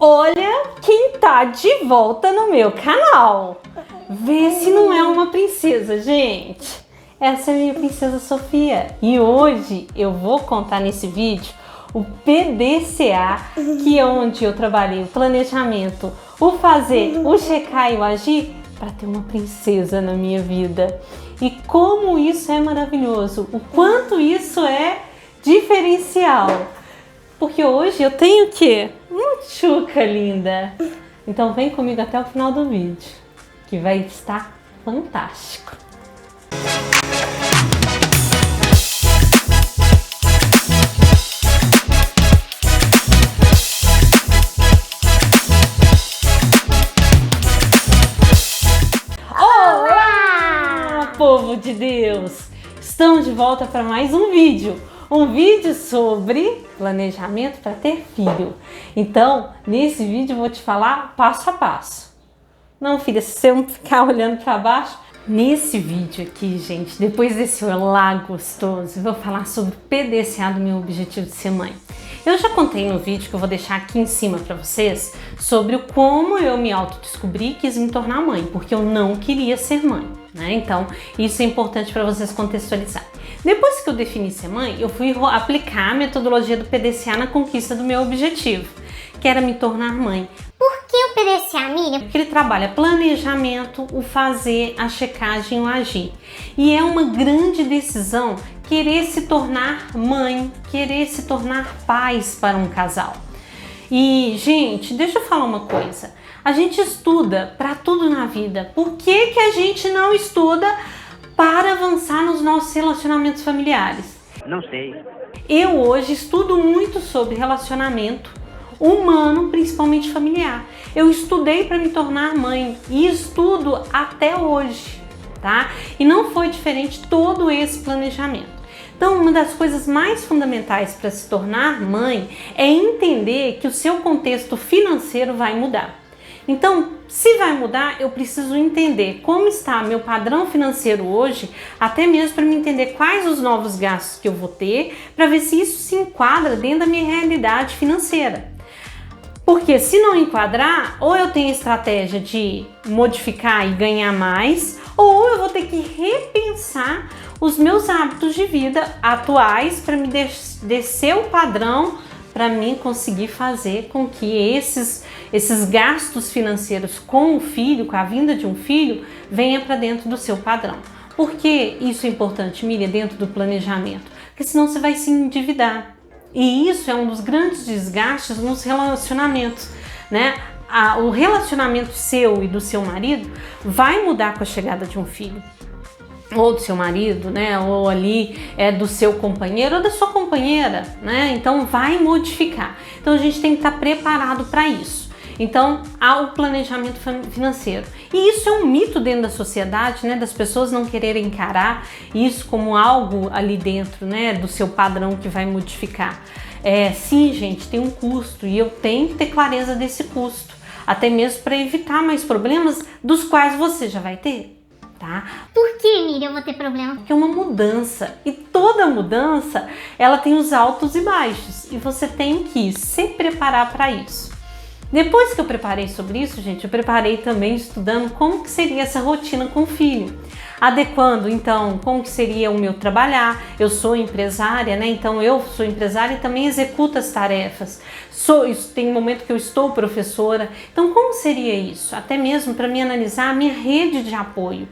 Olha quem tá de volta no meu canal. Vê se não é uma princesa, gente. Essa é a minha princesa Sofia. E hoje eu vou contar nesse vídeo o PDCA, que é onde eu trabalhei o planejamento, o fazer, o checar e o agir para ter uma princesa na minha vida. E como isso é maravilhoso, o quanto isso é diferencial. Porque hoje eu tenho o quê? Uma tchuca linda. Então vem comigo até o final do vídeo, que vai estar fantástico. Olá, povo de Deus! Estamos de volta para mais um vídeo. Um vídeo sobre planejamento para ter filho. Então, nesse vídeo eu vou te falar passo a passo. Não, filha, se você não ficar olhando para baixo. Nesse vídeo aqui, gente, depois desse olá gostoso, eu vou falar sobre o PDCA do meu objetivo de ser mãe. Eu já contei no vídeo que eu vou deixar aqui em cima para vocês sobre como eu me autodescobri e quis me tornar mãe, porque eu não queria ser mãe, né? Então, isso é importante para vocês contextualizarem. Depois que eu defini ser mãe, eu fui aplicar a metodologia do PDCA na conquista do meu objetivo, que era me tornar mãe. Por que o PDCA, Miriam? Porque ele trabalha planejamento, o fazer, a checagem, o agir. E é uma grande decisão querer se tornar mãe, querer se tornar pais para um casal. E, gente, deixa eu falar uma coisa. A gente estuda para tudo na vida. Por que que a gente não estuda para avançar nos nossos relacionamentos familiares? Não sei. Eu hoje estudo muito sobre relacionamento humano, principalmente familiar. Eu estudei para me tornar mãe e estudo até hoje, tá? E não foi diferente todo esse planejamento. Então, uma das coisas mais fundamentais para se tornar mãe é entender que o seu contexto financeiro vai mudar. Então, se vai mudar, eu preciso entender como está meu padrão financeiro hoje, até mesmo para me entender quais os novos gastos que eu vou ter, para ver se isso se enquadra dentro da minha realidade financeira. Porque se não enquadrar, ou eu tenho estratégia de modificar e ganhar mais, ou eu vou ter que repensar os meus hábitos de vida atuais para me descer o padrão, para mim conseguir fazer com que esses gastos financeiros com o filho, com a vinda de um filho, venha para dentro do seu padrão. Por que isso é importante, Miriam, dentro do planejamento? Porque senão você vai se endividar. E isso é um dos grandes desgastes nos relacionamentos, né? O relacionamento seu e do seu marido vai mudar com a chegada de um filho. Ou do seu marido, né? Ou ali do seu companheiro ou da sua companheira, né? Então vai modificar. Então a gente tem que estar preparado para isso. Então há o planejamento financeiro. E isso é um mito dentro da sociedade, né? Das pessoas não quererem encarar isso como algo ali dentro, né? Do seu padrão que vai modificar. Sim, gente, tem um custo e eu tenho que ter clareza desse custo. Até mesmo para evitar mais problemas dos quais você já vai ter. Tá? Por que, Miriam, eu vou ter problema? Porque é uma mudança e toda mudança ela tem os altos e baixos e você tem que se preparar para isso. Depois que eu preparei sobre isso, gente, eu preparei também estudando como que seria essa rotina com o filho. Adequando, então, como que seria o meu trabalhar. Eu sou empresária, né? Então eu sou empresária e também executo as tarefas. Tem um momento que eu estou professora. Então como seria isso? Até mesmo para me analisar a minha rede de apoio.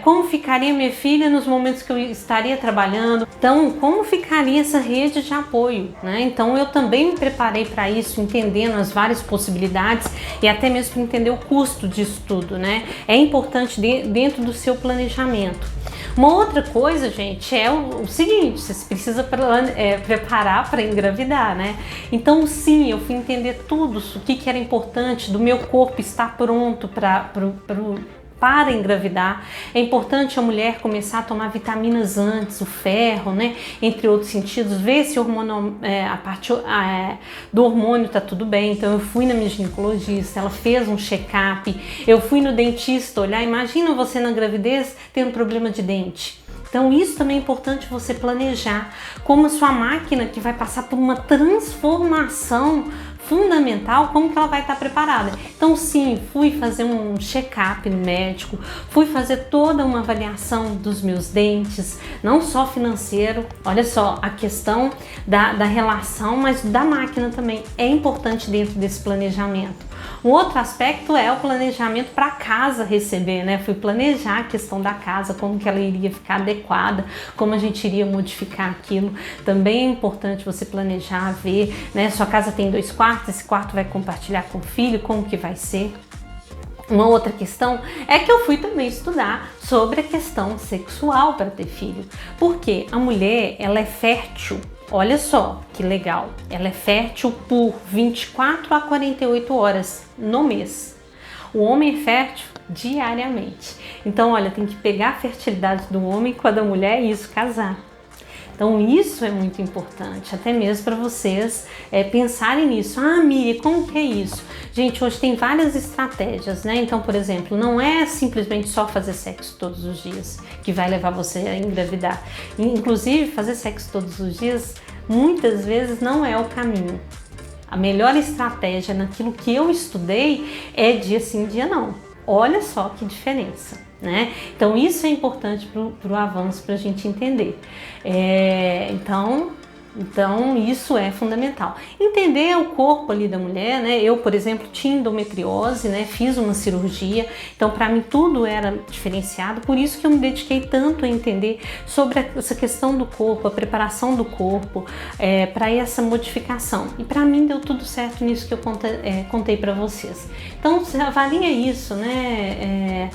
Como ficaria minha filha nos momentos que eu estaria trabalhando? Então, como ficaria essa rede de apoio, né? Então, eu também me preparei para isso, entendendo as várias possibilidades e até mesmo para entender o custo disso tudo, né? É importante dentro do seu planejamento. Uma outra coisa, gente, é o seguinte: você precisa preparar para engravidar, né? Então, sim, eu fui entender tudo, o que era importante do meu corpo estar pronto para engravidar. É importante a mulher começar a tomar vitaminas antes, o ferro, né? Entre outros sentidos, ver se a parte do hormônio tá tudo bem. Então eu fui na minha ginecologista, ela fez um check-up, eu fui no dentista olhar. Imagina você na gravidez tendo problema de dente. Então isso também é importante você planejar como a sua máquina, que vai passar por uma transformação, fundamental, como que ela vai estar preparada. Então sim, fui fazer um check-up no médico, fui fazer toda uma avaliação dos meus dentes, não só financeiro, olha só, a questão da relação, mas da máquina também é importante dentro desse planejamento. Um outro aspecto é o planejamento para a casa receber, né? Fui planejar a questão da casa, como que ela iria ficar adequada, como a gente iria modificar aquilo. Também é importante você planejar, ver, né? Sua casa tem 2 quartos, esse quarto vai compartilhar com o filho, como que vai ser? Uma outra questão é que eu fui também estudar sobre a questão sexual para ter filho, porque a mulher, ela é fértil. Olha só que legal, ela é fértil por 24 a 48 horas no mês. O homem é fértil diariamente. Então, olha, tem que pegar a fertilidade do homem com a da mulher e isso casar. Então, isso é muito importante, até mesmo para vocês pensarem nisso. Ah, Miri, como que é isso? Gente, hoje tem várias estratégias, né? Então, por exemplo, não é simplesmente só fazer sexo todos os dias que vai levar você a engravidar. Inclusive, fazer sexo todos os dias, muitas vezes, não é o caminho. A melhor estratégia naquilo que eu estudei é dia sim, dia não. Olha só que diferença. Né? Então isso é importante para o avanço, para a gente entender. Então isso é fundamental. Entender o corpo ali da mulher, né? Eu, por exemplo, tinha endometriose, né? Fiz uma cirurgia, então para mim tudo era diferenciado, por isso que eu me dediquei tanto a entender sobre essa questão do corpo, a preparação do corpo para essa modificação. E para mim deu tudo certo nisso que eu contei para vocês. Então você avalia isso, né?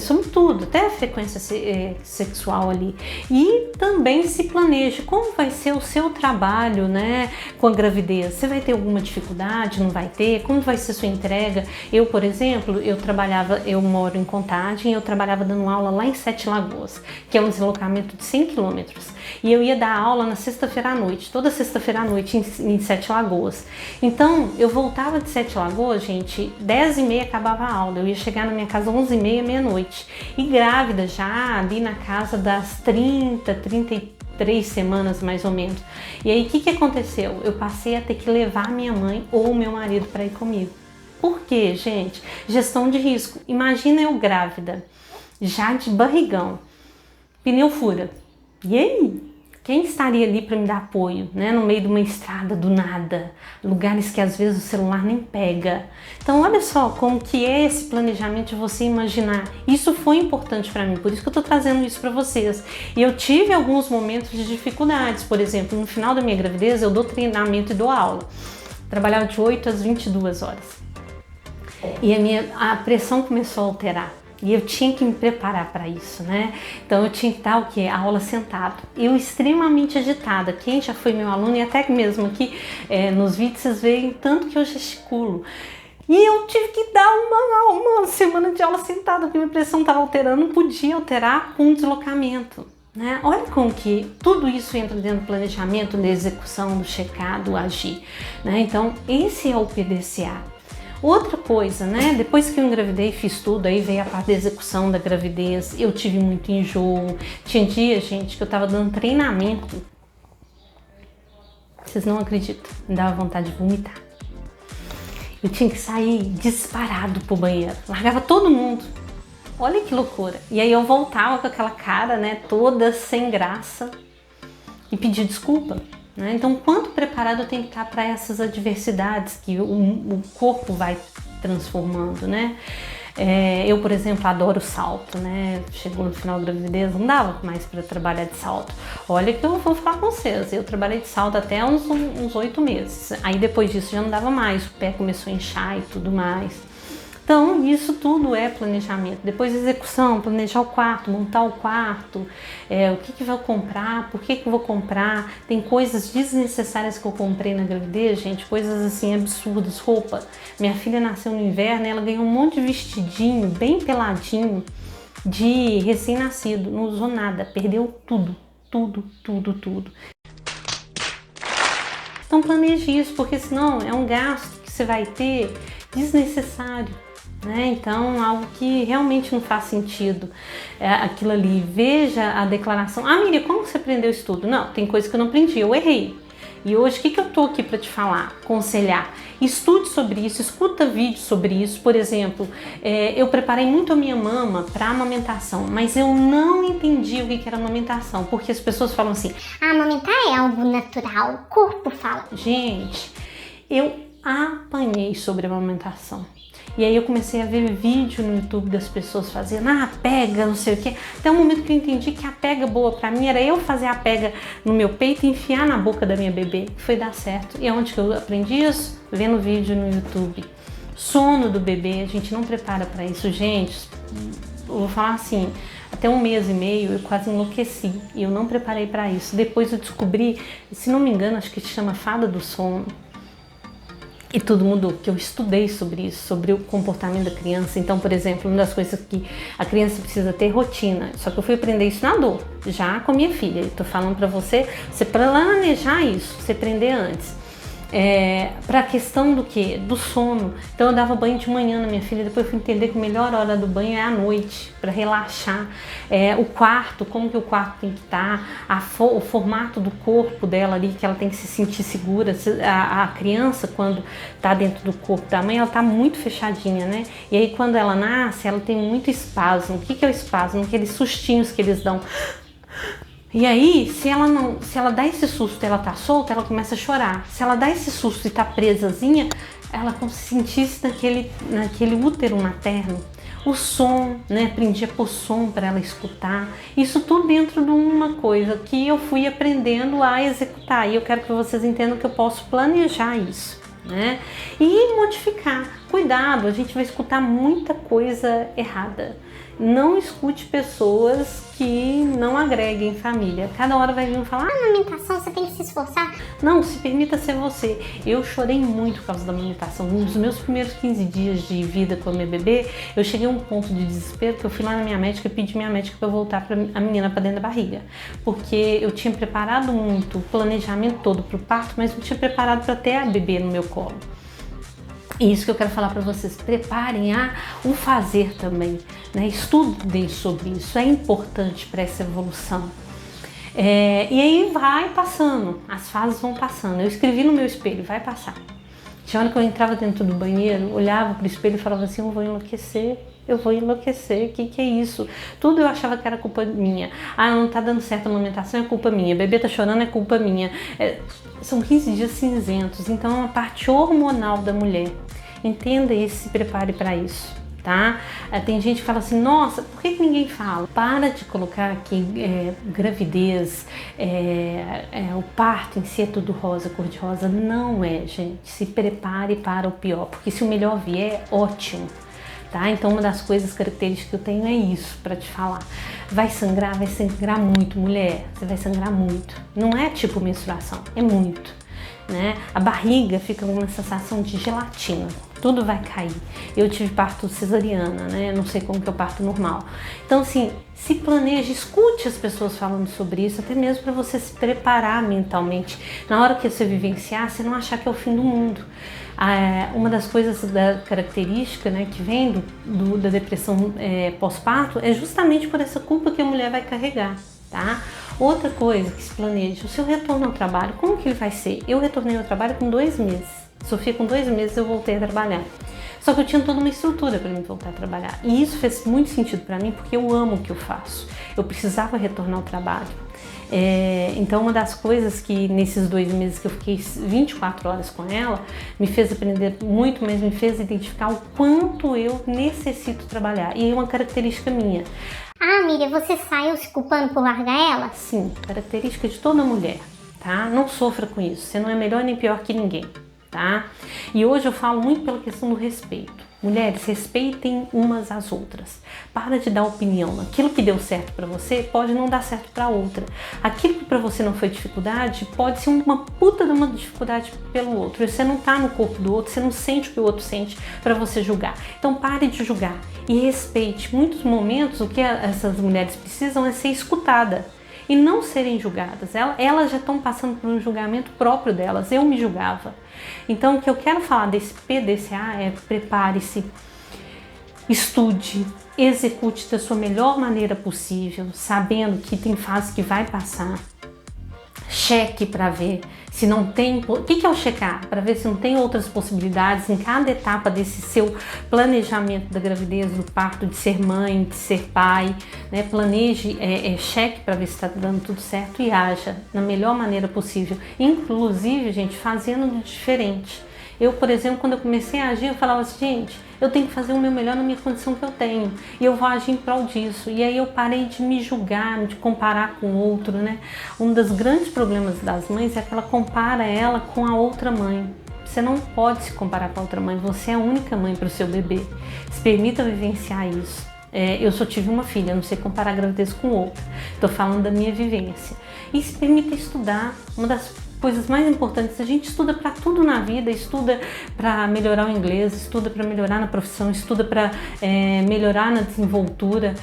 Sobre tudo, até a frequência sexual ali, e também se planeje como vai ser o seu trabalho, né, com a gravidez. Você vai ter alguma dificuldade, não vai ter? Como vai ser sua entrega? Eu, por exemplo, eu moro em Contagem, eu trabalhava dando aula lá em Sete Lagoas, que é um deslocamento de 100 quilômetros, e eu ia dar aula na sexta-feira à noite, toda sexta-feira à noite em Sete Lagoas. Então eu voltava de Sete Lagoas, gente, 10h30 acabava a aula, eu ia chegar na minha casa 11h30, meia-noite, e grávida já ali na casa das 33 semanas mais ou menos. E aí o que aconteceu? Eu passei a ter que levar minha mãe ou meu marido para ir comigo. Por quê, gente? Gestão de risco. Imagina eu grávida, já de barrigão, pneu fura. E aí? Quem estaria ali para me dar apoio, né? No meio de uma estrada do nada, lugares que às vezes o celular nem pega. Então olha só como que é esse planejamento de você imaginar. Isso foi importante para mim, por isso que eu tô trazendo isso para vocês. E eu tive alguns momentos de dificuldades, por exemplo, no final da minha gravidez eu dou treinamento e dou aula. Trabalhava de 8 às 22 horas. E a pressão começou a alterar. E eu tinha que me preparar para isso, né? Então eu tinha que dar o quê? A aula sentado. Eu extremamente agitada. Quem já foi meu aluno, e até mesmo aqui nos vídeos vocês veem tanto que eu gesticulo. E eu tive que dar uma semana de aula sentada, porque minha pressão estava alterando, não podia alterar com deslocamento. Né? Olha como que tudo isso entra dentro do planejamento, da execução, do checar, do agir. Né? Então esse é o PDCA. Outra coisa, né? Depois que eu engravidei, fiz tudo, aí veio a parte da execução da gravidez, eu tive muito enjoo. Tinha dia, gente, que eu tava dando treinamento. Vocês não acreditam, me dava vontade de vomitar. Eu tinha que sair disparado pro banheiro, largava todo mundo. Olha que loucura. E aí eu voltava com aquela cara, né, toda sem graça e pedia desculpa. Então, quanto preparado eu tenho que estar para essas adversidades que o corpo vai transformando, né? Eu, por exemplo, adoro salto, né? Chegou no final da gravidez, não dava mais para trabalhar de salto. Olha que eu vou falar com vocês, eu trabalhei de salto até uns 8 meses. Aí depois disso já não dava mais, o pé começou a inchar e tudo mais. Então, isso tudo é planejamento. Depois execução, planejar o quarto, montar o quarto, o que vou comprar, por que vou comprar. Tem coisas desnecessárias que eu comprei na gravidez, gente, coisas assim absurdas, roupa. Minha filha nasceu no inverno, ela ganhou um monte de vestidinho, bem peladinho, de recém-nascido. Não usou nada, perdeu tudo. Então planeje isso, porque senão é um gasto que você vai ter desnecessário. Né? Então, algo que realmente não faz sentido aquilo ali. Veja a declaração. Ah, Miriam, como você aprendeu isso tudo? Não, tem coisa que eu não aprendi, eu errei. E hoje, o que eu tô aqui para te falar, aconselhar? Estude sobre isso, escuta vídeos sobre isso. Por exemplo, eu preparei muito a minha mama para amamentação, mas eu não entendi o que era amamentação, porque as pessoas falam assim: amamentar é algo natural, o corpo fala. Gente, eu apanhei sobre amamentação. E aí eu comecei a ver vídeo no YouTube das pessoas fazendo pega, não sei o que. Até o momento que eu entendi que a pega boa pra mim era eu fazer a pega no meu peito e enfiar na boca da minha bebê. Foi dar certo. E onde que eu aprendi isso? Vendo vídeo no YouTube. Sono do bebê, a gente não prepara pra isso, gente. Eu vou falar assim, até 1 mês e meio eu quase enlouqueci e eu não preparei pra isso. Depois eu descobri, se não me engano, acho que se chama fada do sono. E tudo mudou, porque eu estudei sobre isso, sobre o comportamento da criança. Então, por exemplo, uma das coisas que a criança precisa ter rotina. Só que eu fui aprender isso na dor, já com a minha filha. Eu tô falando pra você planejar isso, você aprender antes. Para a questão do que? Do sono. Então eu dava banho de manhã na minha filha, depois eu fui entender que a melhor hora do banho é à noite, para relaxar. O quarto, como que o quarto tem que estar, o formato do corpo dela ali, que ela tem que se sentir segura. A criança, quando está dentro do corpo da mãe, ela está muito fechadinha, né? E aí quando ela nasce, ela tem muito espasmo. O que é o espasmo? Aqueles sustinhos que eles dão. E aí, se ela dá esse susto e ela tá solta, ela começa a chorar. Se ela dá esse susto e tá presazinha, ela como se sentisse naquele útero materno. O som, né? Aprendi a pôr som para ela escutar. Isso tudo dentro de uma coisa que eu fui aprendendo a executar. E eu quero que vocês entendam que eu posso planejar isso, né? E modificar. Cuidado, a gente vai escutar muita coisa errada. Não escute pessoas que não agreguem família. Cada hora vai vir falar: amamentação, você tem que se esforçar. Não, se permita ser você. Eu chorei muito por causa da amamentação. Nos meus primeiros 15 dias de vida com a minha bebê, eu cheguei a um ponto de desespero que eu fui lá na minha médica e pedi minha médica para voltar a menina para dentro da barriga. Porque eu tinha preparado muito o planejamento todo para o parto, mas não tinha preparado para ter a bebê no meu colo. E isso que eu quero falar para vocês, preparem o fazer também, né? Estudem sobre isso, é importante para essa evolução. E aí vai passando, as fases vão passando. Eu escrevi no meu espelho, vai passar. Tinha hora que eu entrava dentro do banheiro, olhava pro espelho e falava assim: eu vou enlouquecer, o que é isso? Tudo eu achava que era culpa minha. Não tá dando certo a amamentação, é culpa minha. Bebê tá chorando, é culpa minha. São 15 dias cinzentos, então é uma parte hormonal da mulher. Entenda isso, se prepare para isso, tá? Tem gente que fala assim: nossa, por que ninguém fala? Para de colocar aqui gravidez, o parto em si é tudo rosa, cor-de-rosa. Não é, gente. Se prepare para o pior, porque se o melhor vier, ótimo. Tá? Então uma das coisas características que eu tenho é isso para te falar. Vai sangrar muito, mulher. Você vai sangrar muito. Não é tipo menstruação, é muito, né? A barriga fica com uma sensação de gelatina. Tudo vai cair. Eu tive parto cesariana, né? Não sei como que é o parto normal. Então, assim, se planeje, escute as pessoas falando sobre isso, até mesmo para você se preparar mentalmente. Na hora que você vivenciar, você não achar que é o fim do mundo. Uma das coisas da característica, né, que vem da depressão pós-parto é justamente por essa culpa que a mulher vai carregar, tá? Outra coisa que se planeja, o seu retorno ao trabalho, como que ele vai ser? Eu retornei ao trabalho com 2 meses. Sofia, com 2 meses eu voltei a trabalhar. Só que eu tinha toda uma estrutura para mim voltar a trabalhar. E isso fez muito sentido para mim, porque eu amo o que eu faço. Eu precisava retornar ao trabalho. Então uma das coisas que nesses 2 meses que eu fiquei 24 horas com ela, me fez aprender muito, mas me fez identificar o quanto eu necessito trabalhar. E é uma característica minha. Miriam, você saiu se culpando por largar ela? Sim, característica de toda mulher, tá? Não sofra com isso, você não é melhor nem pior que ninguém, tá? E hoje eu falo muito pela questão do respeito. Mulheres, respeitem umas às outras. Para de dar opinião. Aquilo que deu certo para você pode não dar certo para outra. Aquilo que para você não foi dificuldade pode ser uma puta de uma dificuldade pelo outro. Você não tá no corpo do outro, você não sente o que o outro sente para você julgar. Então pare de julgar e respeite. Muitos momentos o que essas mulheres precisam é ser escutada e não serem julgadas. Elas já estão passando por um julgamento próprio delas. Eu me julgava. Então o que eu quero falar desse PDCA é: prepare-se, estude, execute da sua melhor maneira possível, sabendo que tem fase que vai passar. Cheque para ver Se não tem, o que é o checar? Para ver se não tem outras possibilidades em cada etapa desse seu planejamento da gravidez, do parto, de ser mãe, de ser pai, né? Planeje, cheque para ver se está dando tudo certo e haja da melhor maneira possível. Inclusive, gente, fazendo diferente. Eu, por exemplo, quando eu comecei a agir, eu falava assim, gente, eu tenho que fazer o meu melhor na minha condição que eu tenho e eu vou agir em prol disso. E aí eu parei de me julgar, de comparar com o outro, né? Um dos grandes problemas das mães é que ela compara ela com a outra mãe. Você não pode se comparar com a outra mãe, você é a única mãe para o seu bebê. Se permita vivenciar isso. Eu só tive uma filha, não sei comparar a gravidez com outra. Estou falando da minha vivência. E se permita estudar. Uma das coisas mais importantes, a gente estuda para tudo na vida, estuda para melhorar o inglês, estuda para melhorar na profissão, estuda para melhorar na desenvoltura.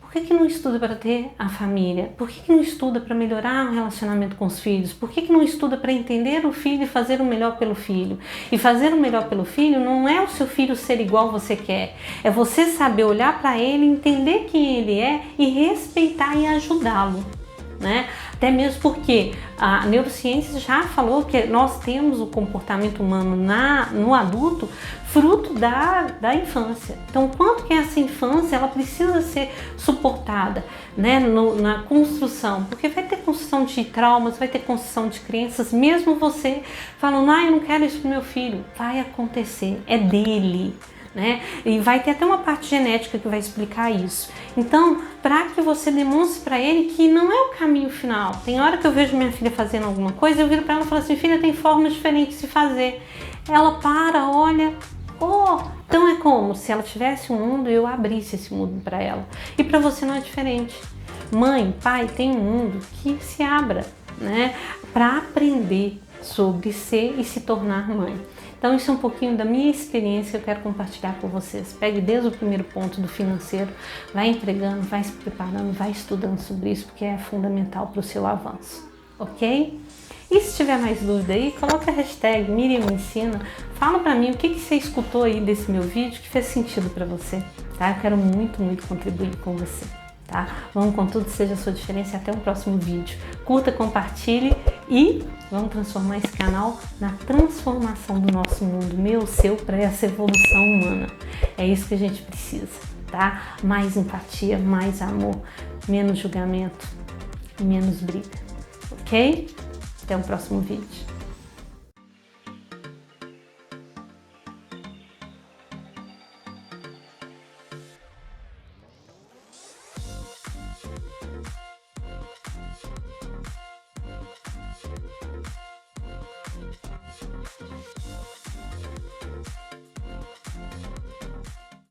Por que não estuda para ter a família? Por que não estuda para melhorar o relacionamento com os filhos? Por que não estuda para entender o filho e fazer o melhor pelo filho? E fazer o melhor pelo filho não é o seu filho ser igual você quer, é você saber olhar para ele, entender quem ele é e respeitar e ajudá-lo, né? Até mesmo porque a neurociência já falou que nós temos o comportamento humano no adulto fruto da infância. Então, quanto que essa infância ela precisa ser suportada, né, na construção, porque vai ter construção de traumas, vai ter construção de crenças, mesmo você falando, eu não quero isso pro meu filho, vai acontecer, é dele. Né? E vai ter até uma parte genética que vai explicar isso. Então, para que você demonstre para ele que não é o caminho final. Tem hora que eu vejo minha filha fazendo alguma coisa, eu viro para ela e falo assim, filha, tem formas diferentes de fazer. Ela para, olha, então é como se ela tivesse um mundo e eu abrisse esse mundo para ela. E para você não é diferente. Mãe, pai, tem um mundo que se abra, né? Para aprender sobre ser e se tornar mãe. Então isso é um pouquinho da minha experiência que eu quero compartilhar com vocês. Pegue desde o primeiro ponto do financeiro, vai entregando, vai se preparando, vai estudando sobre isso, porque é fundamental para o seu avanço, ok? E se tiver mais dúvida aí, coloca a hashtag Miriam me ensina, fala para mim o que você escutou aí desse meu vídeo que fez sentido para você, tá? Eu quero muito, muito contribuir com você. Tá? Vamos com tudo, seja a sua diferença. Até o próximo vídeo. Curta, compartilhe e vamos transformar esse canal na transformação do nosso mundo, meu, seu, para essa evolução humana. É isso que a gente precisa, tá? Mais empatia, mais amor, menos julgamento, menos briga, ok? Até o próximo vídeo.